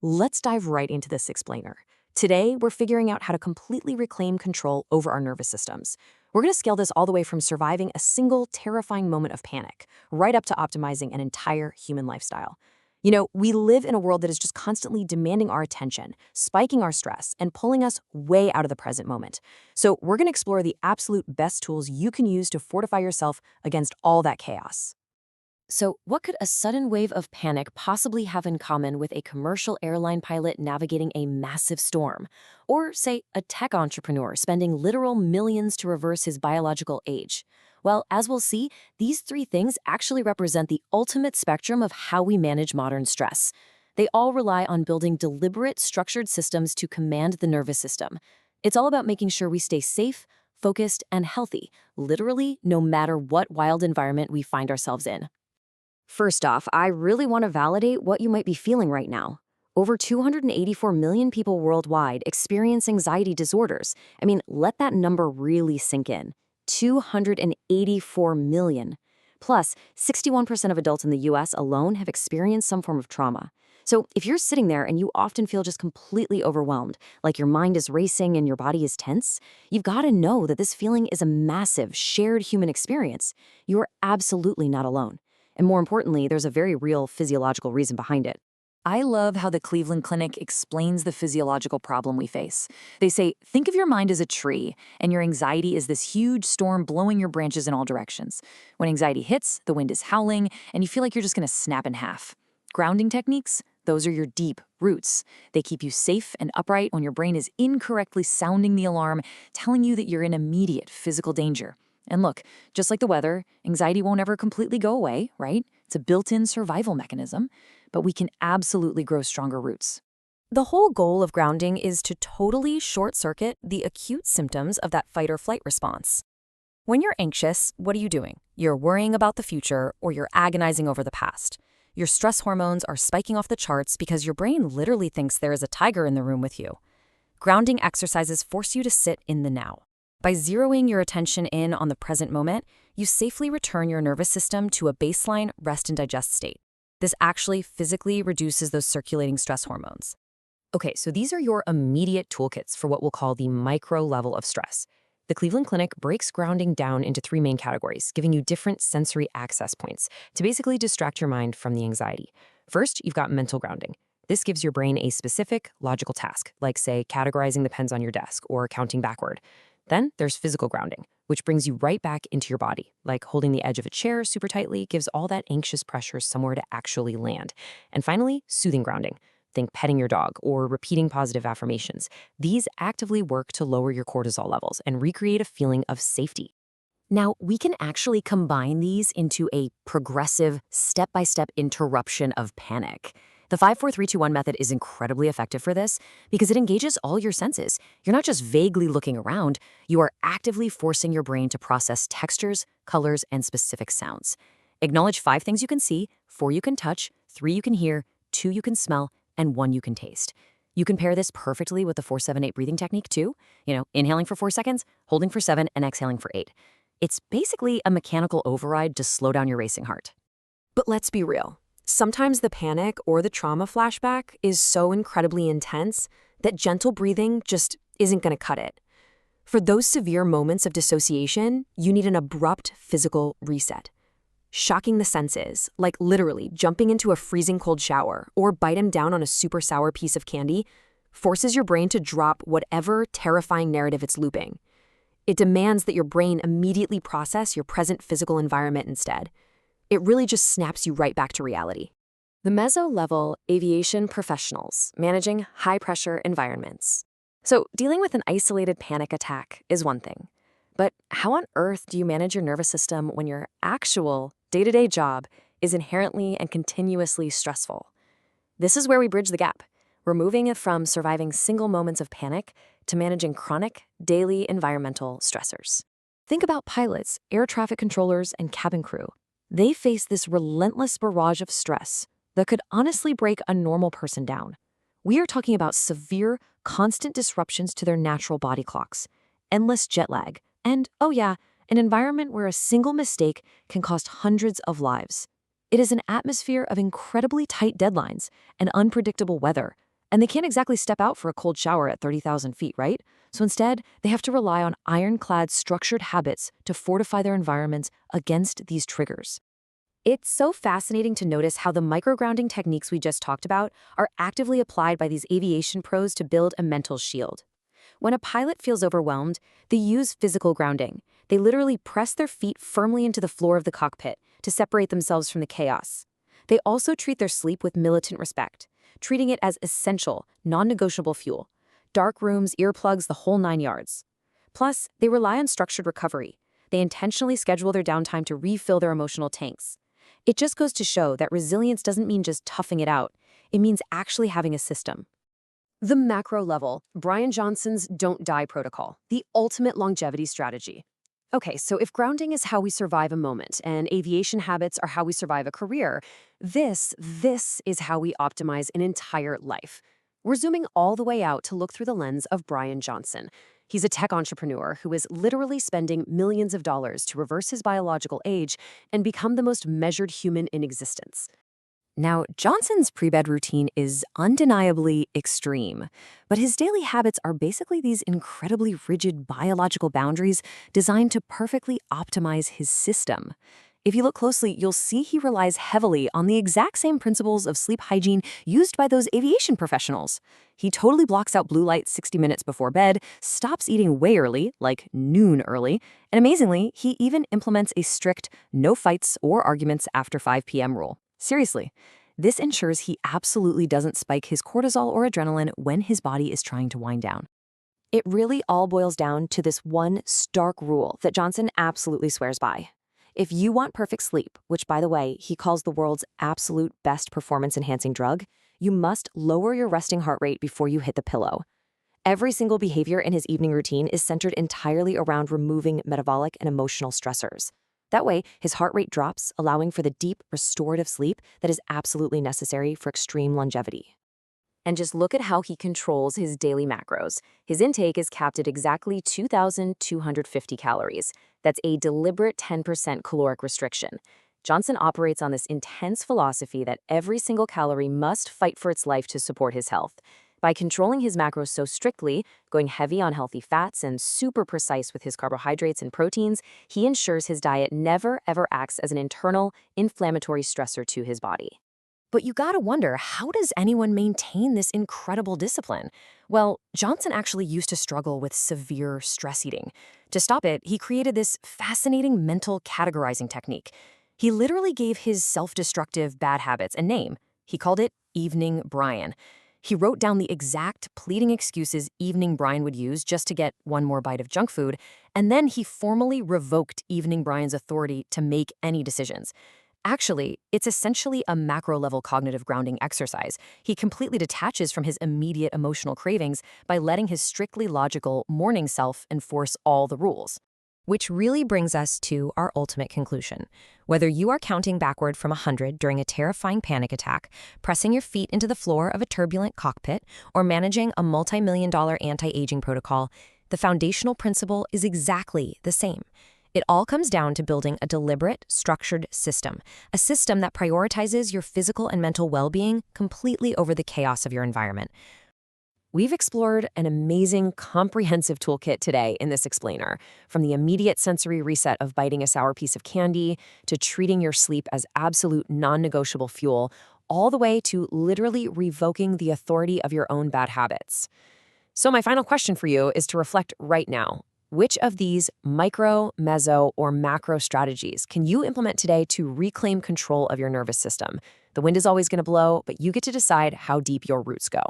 Let's dive right into this explainer. Today, we're figuring out how to completely reclaim control over our nervous systems. We're going to scale this all the way from surviving a single terrifying moment of panic, right up to optimizing an entire human lifestyle. We live in a world that is just constantly demanding our attention, spiking our stress, and pulling us way out of the present moment. So, we're going to explore the absolute best tools you can use to fortify yourself against all that chaos. So, what could a sudden wave of panic possibly have in common with a commercial airline pilot navigating a massive storm? Or, say, a tech entrepreneur spending literal millions to reverse his biological age? Well, as we'll see, these three things actually represent the ultimate spectrum of how we manage modern stress. They all rely on building deliberate, structured systems to command the nervous system. It's all about making sure we stay safe, focused, and healthy, literally, no matter what wild environment we find ourselves in. First off, I really want to validate what you might be feeling right now. Over 284 million people worldwide experience anxiety disorders. I mean, let that number really sink in. 284 million. Plus, 61% of adults in the US alone have experienced some form of trauma. So, if you're sitting there and you often feel just completely overwhelmed, like your mind is racing and your body is tense, you've got to know that this feeling is a massive, shared human experience. You are absolutely not alone. And more importantly, there's a very real physiological reason behind it. I love how the Cleveland Clinic explains the physiological problem we face. They say, think of your mind as a tree, and your anxiety is this huge storm blowing your branches in all directions. When anxiety hits, the wind is howling, and you feel like you're just going to snap in half. Grounding techniques, those are your deep roots. They keep you safe and upright when your brain is incorrectly sounding the alarm, telling you that you're in immediate physical danger. And look, just like the weather, anxiety won't ever completely go away, right? It's a built-in survival mechanism, but we can absolutely grow stronger roots. The whole goal of grounding is to totally short-circuit the acute symptoms of that fight or flight response. When you're anxious, what are you doing? You're worrying about the future or you're agonizing over the past. Your stress hormones are spiking off the charts because your brain literally thinks there is a tiger in the room with you. Grounding exercises force you to sit in the now. By zeroing your attention in on the present moment, you safely return your nervous system to a baseline rest and digest state. This actually physically reduces those circulating stress hormones. Okay, so these are your immediate toolkits for what we'll call the micro level of stress. The Cleveland Clinic breaks grounding down into three main categories, giving you different sensory access points to basically distract your mind from the anxiety. First, you've got mental grounding. This gives your brain a specific, logical task, like, say, categorizing the pens on your desk or counting backward. Then there's physical grounding, which brings you right back into your body, like holding the edge of a chair super tightly gives all that anxious pressure somewhere to actually land. And finally, soothing grounding. Think petting your dog or repeating positive affirmations. These actively work to lower your cortisol levels and recreate a feeling of safety. Now, we can actually combine these into a progressive, step-by-step interruption of panic. The 5-4-3-2-1 method is incredibly effective for this because it engages all your senses. You're not just vaguely looking around, you are actively forcing your brain to process textures, colors, and specific sounds. Acknowledge 5 things you can see, 4 you can touch, 3 you can hear, 2 you can smell, and 1 you can taste. You can pair this perfectly with the 4-7-8 breathing technique too. Inhaling for 4 seconds, holding for 7, and exhaling for 8. It's basically a mechanical override to slow down your racing heart. But let's be real. Sometimes the panic or the trauma flashback is so incredibly intense that gentle breathing just isn't going to cut it. For those severe moments of dissociation, you need an abrupt physical reset. Shocking the senses, like literally jumping into a freezing cold shower or biting down on a super sour piece of candy, forces your brain to drop whatever terrifying narrative it's looping. It demands that your brain immediately process your present physical environment instead. It really just snaps you right back to reality. The meso-level aviation professionals managing high-pressure environments. So dealing with an isolated panic attack is one thing. But how on earth do you manage your nervous system when your actual day-to-day job is inherently and continuously stressful? This is where we bridge the gap. We're moving it from surviving single moments of panic to managing chronic, daily environmental stressors. Think about pilots, air traffic controllers, and cabin crew. They face this relentless barrage of stress that could honestly break a normal person down. We are talking about severe, constant disruptions to their natural body clocks, endless jet lag, and, oh yeah, an environment where a single mistake can cost hundreds of lives. It is an atmosphere of incredibly tight deadlines and unpredictable weather And they can't exactly step out for a cold shower at 30,000 feet, right? So instead, they have to rely on ironclad structured habits to fortify their environments against these triggers. It's so fascinating to notice how the microgrounding techniques we just talked about are actively applied by these aviation pros to build a mental shield. When a pilot feels overwhelmed, they use physical grounding. They literally press their feet firmly into the floor of the cockpit to separate themselves from the chaos. They also treat their sleep with militant respect, treating it as essential, non-negotiable fuel. Dark rooms, earplugs, the whole 9 yards. Plus, they rely on structured recovery. They intentionally schedule their downtime to refill their emotional tanks. It just goes to show that resilience doesn't mean just toughing it out. It means actually having a system. The macro level, Brian Johnson's Don't Die Protocol, the ultimate longevity strategy. Okay, so if grounding is how we survive a moment and aviation habits are how we survive a career, this is how we optimize an entire life. We're zooming all the way out to look through the lens of Brian Johnson. He's a tech entrepreneur who is literally spending millions of dollars to reverse his biological age and become the most measured human in existence. Now, Johnson's pre-bed routine is undeniably extreme, but his daily habits are basically these incredibly rigid biological boundaries designed to perfectly optimize his system. If you look closely, you'll see he relies heavily on the exact same principles of sleep hygiene used by those aviation professionals. He totally blocks out blue light 60 minutes before bed, stops eating way early, like noon early, and amazingly, he even implements a strict no fights or arguments after 5 p.m. rule. Seriously, this ensures he absolutely doesn't spike his cortisol or adrenaline when his body is trying to wind down. It really all boils down to this one stark rule that Johnson absolutely swears by. If you want perfect sleep, which by the way, he calls the world's absolute best performance-enhancing drug, you must lower your resting heart rate before you hit the pillow. Every single behavior in his evening routine is centered entirely around removing metabolic and emotional stressors. That way, his heart rate drops, allowing for the deep, restorative sleep that is absolutely necessary for extreme longevity. And just look at how he controls his daily macros. His intake is capped at exactly 2,250 calories. That's a deliberate 10% caloric restriction. Johnson operates on this intense philosophy that every single calorie must fight for its life to support his health. By controlling his macros so strictly, going heavy on healthy fats and super precise with his carbohydrates and proteins, he ensures his diet never ever acts as an internal, inflammatory stressor to his body. But you gotta wonder, how does anyone maintain this incredible discipline? Well, Johnson actually used to struggle with severe stress eating. To stop it, he created this fascinating mental categorizing technique. He literally gave his self-destructive bad habits a name. He called it Evening Brian. He wrote down the exact pleading excuses Evening Brian would use just to get one more bite of junk food, and then he formally revoked Evening Brian's authority to make any decisions. Actually, it's essentially a macro-level cognitive grounding exercise. He completely detaches from his immediate emotional cravings by letting his strictly logical morning self enforce all the rules. Which really brings us to our ultimate conclusion. Whether you are counting backward from 100 during a terrifying panic attack, pressing your feet into the floor of a turbulent cockpit, or managing a multi-million-dollar anti-aging protocol, the foundational principle is exactly the same. It all comes down to building a deliberate, structured system, a system that prioritizes your physical and mental well-being completely over the chaos of your environment. We've explored an amazing, comprehensive toolkit today in this explainer, from the immediate sensory reset of biting a sour piece of candy to treating your sleep as absolute non-negotiable fuel, all the way to literally revoking the authority of your own bad habits. So my final question for you is to reflect right now. Which of these micro, meso, or macro strategies can you implement today to reclaim control of your nervous system? The wind is always going to blow, but you get to decide how deep your roots go.